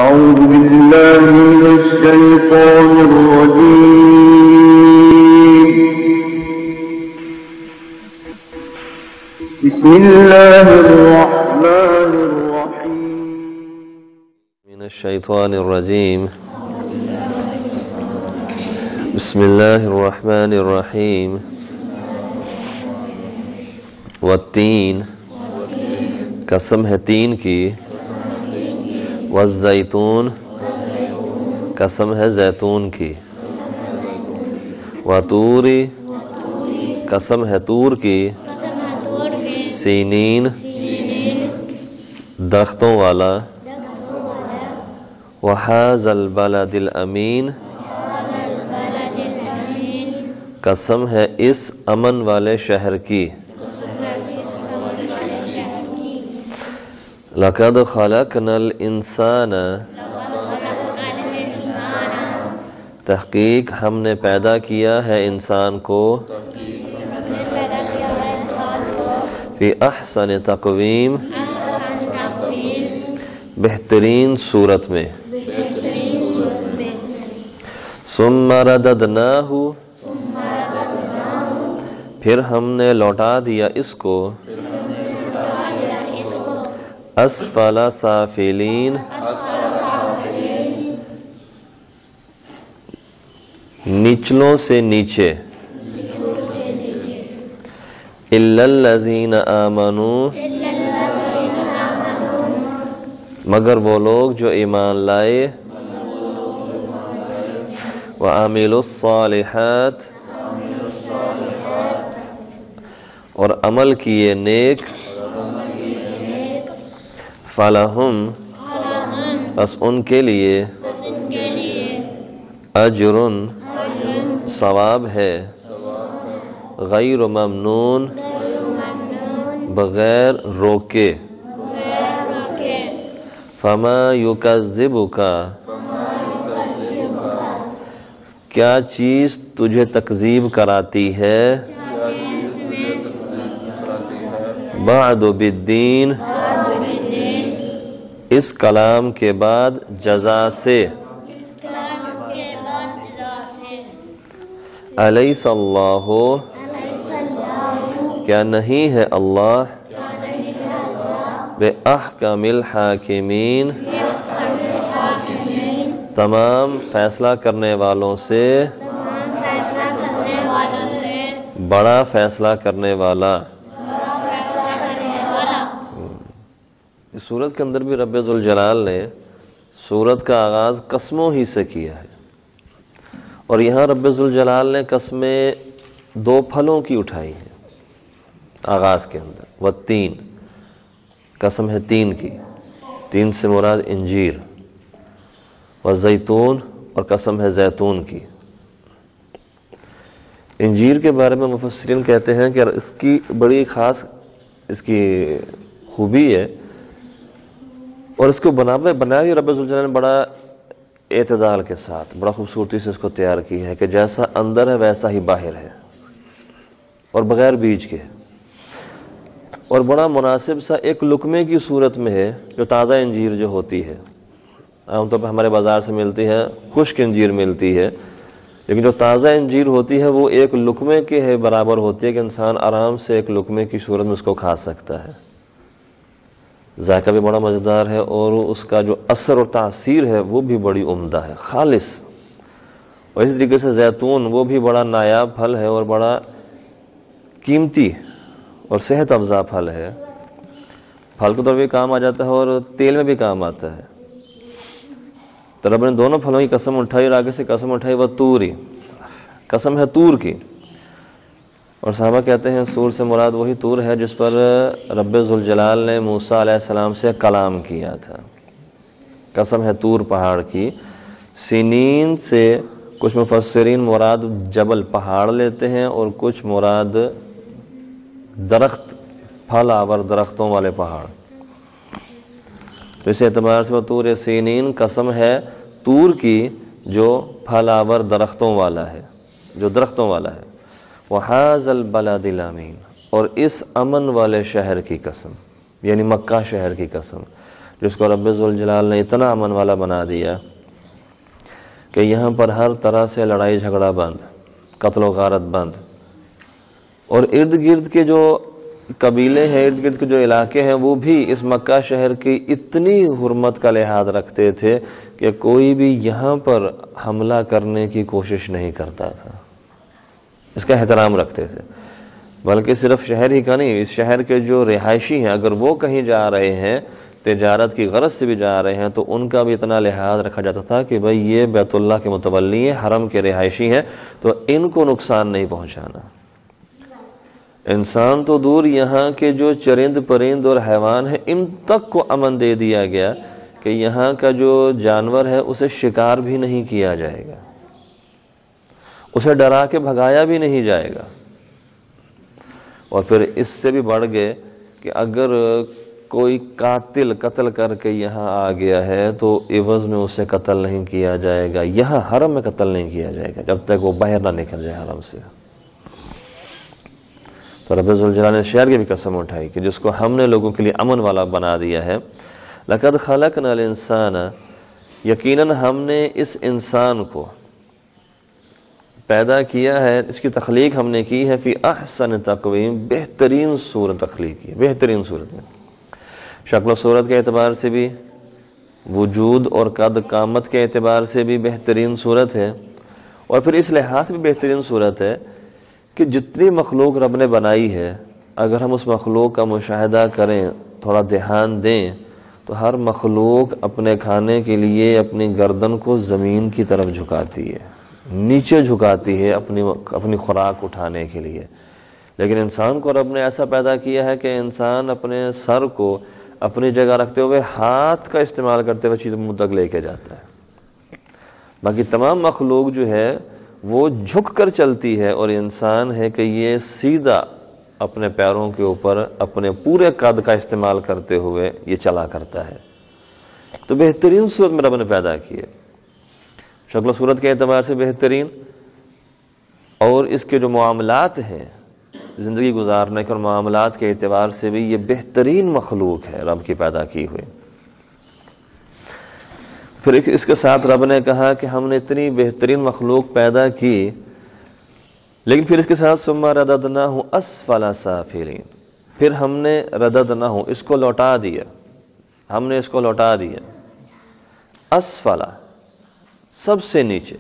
أعوذ بالله من الشيطان الرجيم. بسم الله الرحمن الرحيم. من الشيطان الرجيم. بسم الله الرحمن الرحيم. والتین، قسم ہے تین کی، والزیتون، قسم ہے زیتون کی، وطوری، قسم ہے طور کی، سینین، درختوں والا، وہذا البلد الامین، قسم ہے اس امن والے شہر کی، لقد خلقنا الانسان، تحقیق ہم نے پیدا کیا ہے انسان کو، فی احسن تقویم، بہترین صورت میں، ثم رددناہ، پھر ہم نے لوٹا دیا اس کو، اسفل سافلین، نچلوں سے نیچے، الا الذین آمنوا، مگر وہ لوگ جو ایمان لائے، وعملوا الصالحات، اور عمل کیے نیک، فَلَهُمْ، بس ان کے لیے، اجر، ثواب ہے، غیر ممنون، بغیر روکے، فَمَا يُكَذِّبُكَ، کیا چیز تجھے تکذیب کراتی ہے، بعد بالدین، اس کلام کے بعد جزا سے، الیس اللہ، کیا نہیں ہے اللہ، بے احکم الحاکمین، تمام فیصلہ کرنے والوں سے بڑا فیصلہ کرنے والا۔ اس سورت کے اندر بھی رب ذوالجلال نے سورت کا آغاز قسموں ہی سے کیا ہے، اور یہاں رب ذوالجلال نے قسمیں دو پھلوں کی اٹھائی ہیں آغاز کے اندر، والتین، قسم ہے تین کی، تین سے مراد انجیر، والزیتون، اور قسم ہے زیتون کی۔ انجیر کے بارے میں مفسرین کہتے ہیں کہ اس کی بڑی خاص اس کی خوبی ہے، اور اس کو بنایا رب ذوالجلال نے بڑا اعتدال کے ساتھ، بڑا خوبصورتی سے اس کو تیار کی ہے کہ جیسا اندر ہے ویسا ہی باہر ہے، اور بغیر بیج کے، اور بڑا مناسب سا ایک لقمے کی صورت میں ہے، جو تازہ انجیر جو ہوتی ہے عام طور پر ہمارے بازار سے ملتی ہے، خشک انجیر ملتی ہے، لیکن جو تازہ انجیر ہوتی ہے وہ ایک لقمے کے برابر ہوتی ہے کہ انسان آرام سے ایک لقمے کی صورت میں اس کو کھا سکتا ہے، ذائقہ بھی بڑا مزیدار ہے، اور اس کا جو اثر اور تاثیر ہے وہ بھی بڑی عمدہ ہے، خالص۔ اور اس طریقے سے زیتون وہ بھی بڑا نایاب پھل ہے، اور بڑا قیمتی اور صحت افزا پھل ہے، پھل کے طور پہ بھی کام آ جاتا ہے اور تیل میں بھی کام آتا ہے۔ تو رب نے دونوں پھلوں کی قسم اٹھائی، اور آگے سے قسم اٹھائی وطوری، قسم ہے طور کی، اور صحابہ کہتے ہیں سور سے مراد وہی طور ہے جس پر رب ذوالجلال نے موسیٰ علیہ السلام سے کلام کیا تھا، قسم ہے طور پہاڑ کی۔ سینین سے کچھ مفسرین مراد جبل پہاڑ لیتے ہیں، اور کچھ مراد درخت، پھل آور درختوں والے پہاڑ۔ تو اس اعتبار سے وہ طور سینین قسم ہے طور کی جو پھل آور درختوں والا ہے، جو درختوں والا ہے، وَهَذَا الْبَلَدِ الْأَمِينَ، اور اس امن والے شہر کی قسم، یعنی مکہ شہر کی قسم، جس کو رب ذوالجلال نے اتنا امن والا بنا دیا کہ یہاں پر ہر طرح سے لڑائی جھگڑا بند، قتل و غارت بند، اور ارد گرد کے جو قبیلے ہیں، ارد گرد کے جو علاقے ہیں، وہ بھی اس مکہ شہر کی اتنی حرمت کا لحاظ رکھتے تھے کہ کوئی بھی یہاں پر حملہ کرنے کی کوشش نہیں کرتا تھا، اس کا احترام رکھتے تھے۔ بلکہ صرف شہر ہی کا نہیں، اس شہر کے جو رہائشی ہیں اگر وہ کہیں جا رہے ہیں، تجارت کی غرض سے بھی جا رہے ہیں، تو ان کا بھی اتنا لحاظ رکھا جاتا تھا کہ بھئی یہ بیت اللہ کے متولی ہیں، حرم کے رہائشی ہیں، تو ان کو نقصان نہیں پہنچانا۔ انسان تو دور، یہاں کے جو چرند پرند اور حیوان ہیں ان تک کو امن دے دیا گیا کہ یہاں کا جو جانور ہے اسے شکار بھی نہیں کیا جائے گا، اسے ڈرا کے بھگایا بھی نہیں جائے گا۔ اور پھر اس سے بھی بڑھ گئے کہ اگر کوئی قاتل قتل کر کے یہاں آ گیا ہے تو عوض میں اسے قتل نہیں کیا جائے گا، یہاں حرم میں قتل نہیں کیا جائے گا جب تک وہ باہر نہ نکل جائے حرم سے۔ تو رب ذوالجلال نے شہر کی بھی قسم اٹھائی کہ جس کو ہم نے لوگوں کے لیے امن والا بنا دیا ہے۔ لَقَدْ خَلَقْنَا الْإِنسَانَ، یقیناً ہم نے اس انسان کو پیدا کیا ہے، اس کی تخلیق ہم نے کی ہے فی احسن تقویم، بہترین صورت تخلیق کی، بہترین صورت میں، شکل و صورت کے اعتبار سے بھی، وجود اور قد قامت کے اعتبار سے بھی بہترین صورت ہے، اور پھر اس لحاظ سے بھی بہترین صورت ہے کہ جتنی مخلوق رب نے بنائی ہے اگر ہم اس مخلوق کا مشاہدہ کریں، تھوڑا دھیان دیں، تو ہر مخلوق اپنے کھانے کے لیے اپنی گردن کو زمین کی طرف جھکاتی ہے، نیچے جھکاتی ہے اپنی خوراک اٹھانے کے لیے۔ لیکن انسان کو رب نے ایسا پیدا کیا ہے کہ انسان اپنے سر کو اپنی جگہ رکھتے ہوئے ہاتھ کا استعمال کرتے ہوئے چیز منہ تک لے کے جاتا ہے۔ باقی تمام مخلوق جو ہے وہ جھک کر چلتی ہے، اور انسان ہے کہ یہ سیدھا اپنے پیروں کے اوپر اپنے پورے قد کا استعمال کرتے ہوئے یہ چلا کرتا ہے۔ تو بہترین صورت میں رب نے پیدا کی ہے، شکل و صورت کے اعتبار سے بہترین، اور اس کے جو معاملات ہیں زندگی گزارنے کے اور معاملات کے اعتبار سے بھی یہ بہترین مخلوق ہے رب کی پیدا کی ہوئی۔ پھر اس کے ساتھ رب نے کہا کہ ہم نے اتنی بہترین مخلوق پیدا کی، لیکن پھر اس کے ساتھ ثم رددناہ اسفل سافلین، پھر ہم نے رددناہ، اس کو لوٹا دیا، ہم نے اس کو لوٹا دیا، اسفل، سب سے نیچے،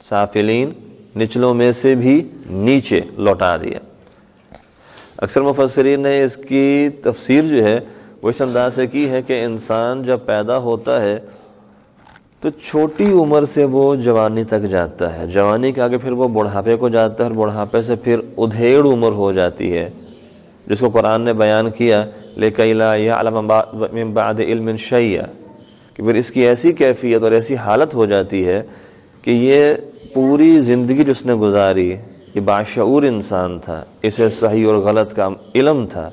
سافلین، نچلوں میں سے بھی نیچے لوٹا دیا۔ اکثر مفسرین نے اس کی تفسیر جو ہے وہ اس انداز سے کی ہے کہ انسان جب پیدا ہوتا ہے تو چھوٹی عمر سے وہ جوانی تک جاتا ہے، جوانی کے آگے پھر وہ بڑھاپے کو جاتا ہے، اور بڑھاپے سے پھر ادھیڑ عمر ہو جاتی ہے، جس کو قرآن نے بیان کیا لِكَيْ لَا يَعْلَمَ مِن بَعْدِ عِلْمٍ شَيْئًا، کہ پھر اس کی ایسی کیفیت اور ایسی حالت ہو جاتی ہے کہ یہ پوری زندگی جس نے گزاری، یہ باشعور انسان تھا، اسے صحیح اور غلط کا علم تھا،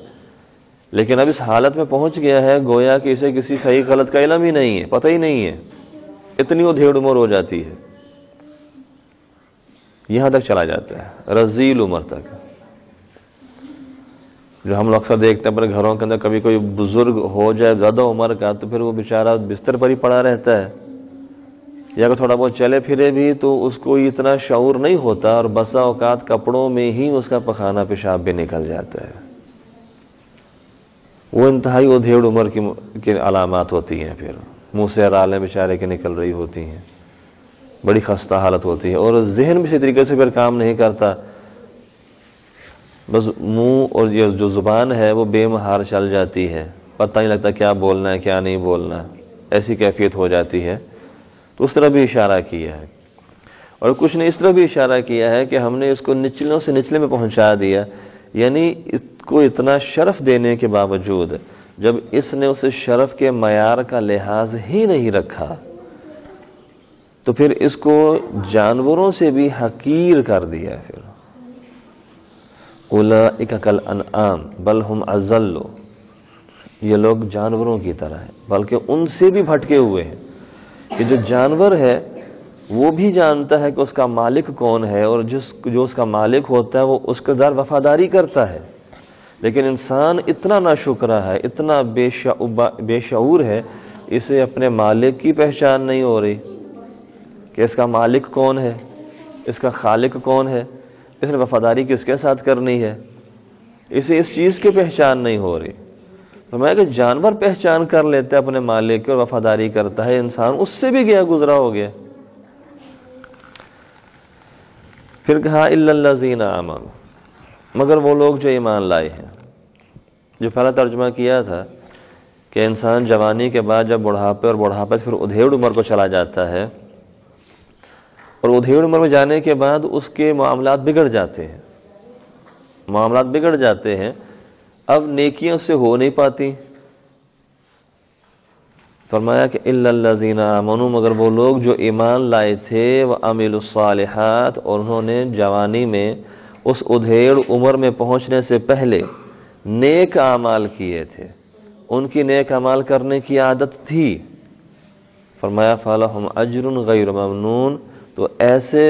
لیکن اب اس حالت میں پہنچ گیا ہے گویا کہ اسے کسی صحیح غلط کا علم ہی نہیں ہے، پتہ ہی نہیں ہے، اتنی ادھیڑ عمر ہو جاتی ہے، یہاں تک چلا جاتا ہے، رذیل عمر تک، جو ہم لوگ اکثر دیکھتے ہیں اپنے گھروں کے اندر، کبھی کوئی بزرگ ہو جائے زیادہ عمر کا تو پھر وہ بیچارہ بستر پر ہی پڑا رہتا ہے، یا اگر تھوڑا بہت چلے پھرے بھی تو اس کو اتنا شعور نہیں ہوتا، اور بسا اوقات کپڑوں میں ہی اس کا پخانہ پیشاب بھی نکل جاتا ہے۔ وہ انتہائی ادھیڑ عمر کی علامات ہوتی ہیں، پھر منہ سے رالیں بیچارے کے نکل رہی ہوتی ہیں، بڑی خستہ حالت ہوتی ہے، اور ذہن بھی اسی طریقے سے پھر کام نہیں کرتا، بس منہ اور یہ جو زبان ہے وہ بے مہار چل جاتی ہے، پتہ نہیں لگتا کیا بولنا ہے کیا نہیں بولنا، ایسی کیفیت ہو جاتی ہے۔ تو اس طرح بھی اشارہ کیا ہے، اور کچھ نے اس طرح بھی اشارہ کیا ہے کہ ہم نے اس کو نچلوں سے نچلے میں پہنچا دیا، یعنی اس کو اتنا شرف دینے کے باوجود جب اس نے اس شرف کے معیار کا لحاظ ہی نہیں رکھا تو پھر اس کو جانوروں سے بھی حقیر کر دیا۔ پھر اولئک کالانعام بل ہم اضل، یہ لوگ جانوروں کی طرح ہیں بلکہ ان سے بھی بھٹکے ہوئے ہیں، کہ جو جانور ہے وہ بھی جانتا ہے کہ اس کا مالک کون ہے، اور جو اس کا مالک ہوتا ہے وہ اس کے در وفاداری کرتا ہے، لیکن انسان اتنا ناشکرا ہے، اتنا بے شعور ہے، اسے اپنے مالک کی پہچان نہیں ہو رہی کہ اس کا مالک کون ہے، اس کا خالق کون ہے، اس نے وفاداری کس کے ساتھ کرنی ہے، اسے اس چیز کی پہچان نہیں ہو رہی۔ فرمایا کہ جانور پہچان کر لیتے اپنے مالک کی اور وفاداری کرتا ہے، انسان اس سے بھی گیا گزرا ہو گیا۔ پھر کہا الا الذین آمنوا، مگر وہ لوگ جو ایمان لائے ہیں۔ جو پہلا ترجمہ کیا تھا کہ انسان جوانی کے بعد جب بڑھاپے اور بڑھاپے سے پھر ادھیڑ عمر کو چلا جاتا ہے، اور ادھیڑ عمر میں جانے کے بعد اس کے معاملات بگڑ جاتے ہیں، معاملات بگڑ جاتے ہیں، اب نیکیاں اس سے ہو نہیں پاتی۔ فرمایا کہ الا الذین آمنوا، مگر وہ لوگ جو ایمان لائے تھے، وعملوا الصالحات، اور انہوں نے جوانی میں اس ادھیڑ عمر میں پہنچنے سے پہلے نیک اعمال کیے تھے، ان کی نیک اعمال کرنے کی عادت تھی۔ فرمایا فَلَهُمْ أَجْرٌ غَيْرُ مَمْنُونَ، تو ایسے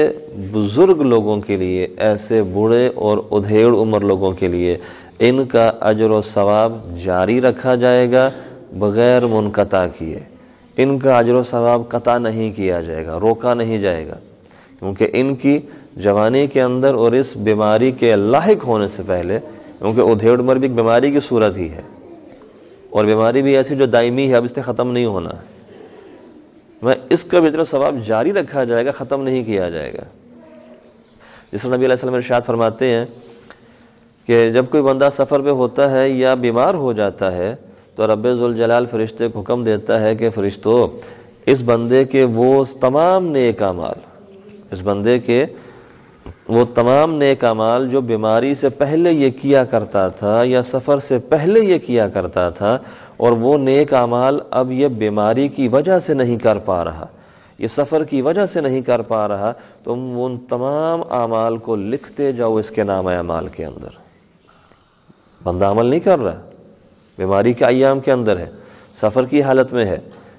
بزرگ لوگوں کے لیے، ایسے بوڑھے اور ادھیڑ عمر لوگوں کے لیے ان کا اجر و ثواب جاری رکھا جائے گا بغیر منقطع کیے۔ ان کا اجر و ثواب قطع نہیں کیا جائے گا، روکا نہیں جائے گا، کیونکہ ان کی جوانی کے اندر اور اس بیماری کے لاحق ہونے سے پہلے، کیونکہ ادھیڑ عمر بھی ایک بیماری کی صورت ہی ہے، اور بیماری بھی ایسی جو دائمی ہے، اب اس نے ختم نہیں ہونا ہے، اس کا بھی اجر و ثواب جاری رکھا جائے گا، ختم نہیں کیا جائے گا۔ جس طرح نبی علیہ السلام ارشاد فرماتے ہیں کہ جب کوئی بندہ سفر پہ ہوتا ہے یا بیمار ہو جاتا ہے تو رب ذوالجلال فرشتے کو حکم دیتا ہے کہ فرشتو، اس بندے کے وہ تمام نیک اعمال، اس بندے کے وہ تمام نیک اعمال جو بیماری سے پہلے یہ کیا کرتا تھا یا سفر سے پہلے یہ کیا کرتا تھا، اور وہ نیک اعمال اب یہ بیماری کی وجہ سے نہیں کر پا رہا، یہ سفر کی وجہ سے نہیں کر پا رہا، تم ان تمام اعمال کو لکھتے جاؤ اس کے نام اعمال کے اندر۔ بندہ عمل نہیں کر رہا، بیماری کے ایام کے اندر ہے، سفر کی حالت میں ہے،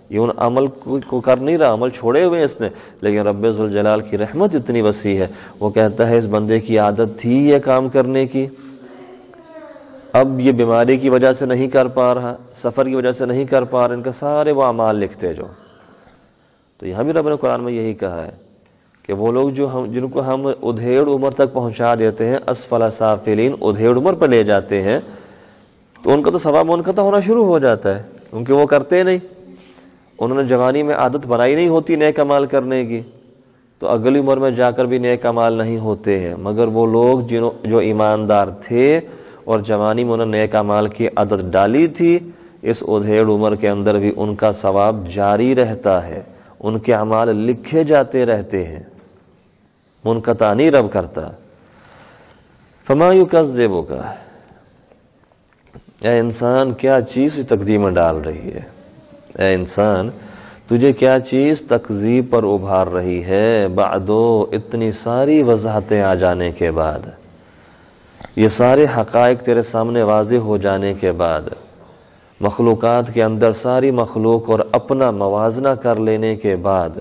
یہ ان عمل کو کر نہیں رہا، عمل چھوڑے ہوئے اس نے، لیکن رب ذوالجلال کی رحمت اتنی وسیع ہے، وہ کہتا ہے اس بندے کی عادت تھی یہ کام کرنے کی، اب یہ بیماری کی وجہ سے نہیں کر پا رہا، سفر کی وجہ سے نہیں کر پا رہا، ان کا سارے وہ اعمال لکھتے جو۔ تو یہاں بھی رب نے قرآن میں یہی کہا ہے کہ وہ لوگ جن کو ہم ادھیڑ عمر تک پہنچا دیتے ہیں، اسفل سافلین، ادھیڑ عمر پر لے جاتے ہیں، تو ان کا تو ثواب منقطع ہونا شروع ہو جاتا ہے، کیونکہ وہ کرتے نہیں، انہوں نے جوانی میں عادت بنائی نہیں ہوتی نیک اعمال کرنے کی، تو اگلی عمر میں جا کر بھی نیک اعمال نہیں ہوتے ہیں۔ مگر وہ لوگ جو ایماندار تھے اور جوانی میں انہوں نے نیک اعمال کی عادت ڈالی تھی، اس ادھیڑ عمر کے اندر بھی ان کا ثواب جاری رہتا ہے، ان کے اعمال لکھے جاتے رہتے ہیں، منقطع نہیں رب کرتا۔ فما یکذبک، اے انسان کیا چیز تکذیب میں ڈال رہی ہے، اے انسان تجھے کیا چیز تکذیب پر ابھار رہی ہے، بعدو، اتنی ساری وضاحتیں آ جانے کے بعد، یہ سارے حقائق تیرے سامنے واضح ہو جانے کے بعد، مخلوقات کے اندر ساری مخلوق اور اپنا موازنہ کر لینے کے بعد،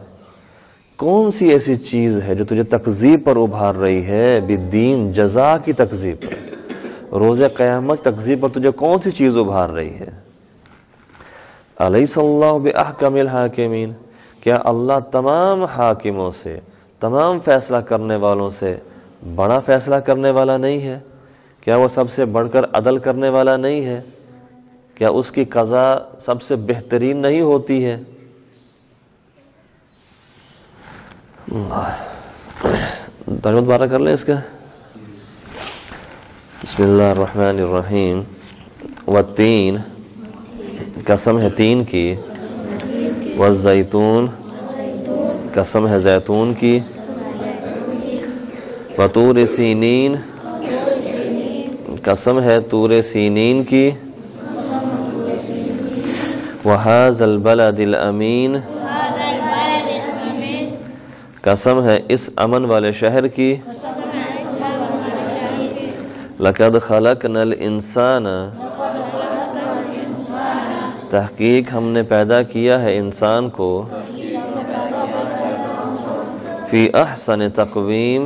کون سی ایسی چیز ہے جو تجھے تکذیب پر ابھار رہی ہے؟ بالدین، جزا کی تکذیب پر، روز قیامت تکذیب پر تجھے کون سی چیز ابھار رہی ہے؟ الیس اللہ باحکم الحاکمین، کیا اللہ تمام حاکموں سے، تمام فیصلہ کرنے والوں سے بڑا فیصلہ کرنے والا نہیں ہے؟ کیا وہ سب سے بڑھ کر عدل کرنے والا نہیں ہے؟ کیا اس کی قضا سب سے بہترین نہیں ہوتی ہے؟ ترجمہ دوبارہ کر لیں اس کا۔ بسم اللہ الرحمن الرحیم۔ والتین، قسم ہے تین کی، والزیتون، قسم ہے زیتون کی، وطور سینین، قسم ہے طور سینین کی، وہذا البلد الامین، قسم ہے اس امن والے شہر کی، لقد خلقنا الانسان، تحقیق ہم نے پیدا کیا ہے انسان کو، فی احسن تقویم،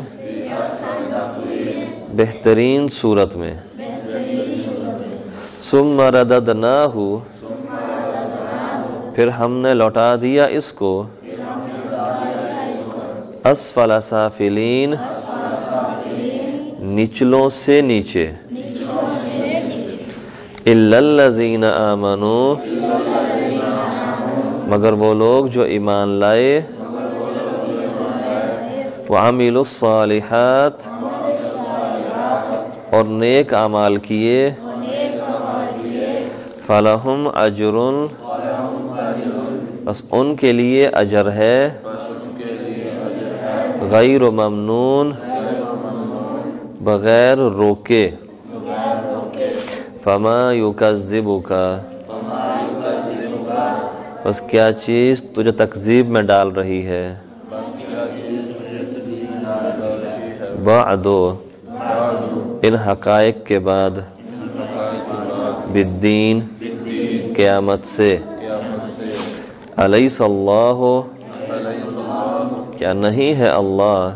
بہترین صورت میں، ثم رددناہ پھر ہم نے لوٹا دیا اس کو اسفل سافلین نچلوں سے نیچے الا الذین آمنوا مگر وہ لوگ جو ایمان لائے وعملوا الصالحات اور نیک اعمال کیے فلہم اجر بس ان کے لیے اجر ہے غیر ممنون بغیر روکے فما یکذبک بس کیا چیز تجھے تکذیب میں ڈال رہی ہے بعدو ان حقائق کے بعد بالدین قیامت سے الیس اللہ کیا نہیں ہے اللہ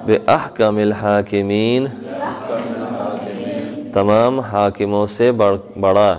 بِأَحْكَمِ الْحَاكِمِينَ تمام حاکموں سے بڑا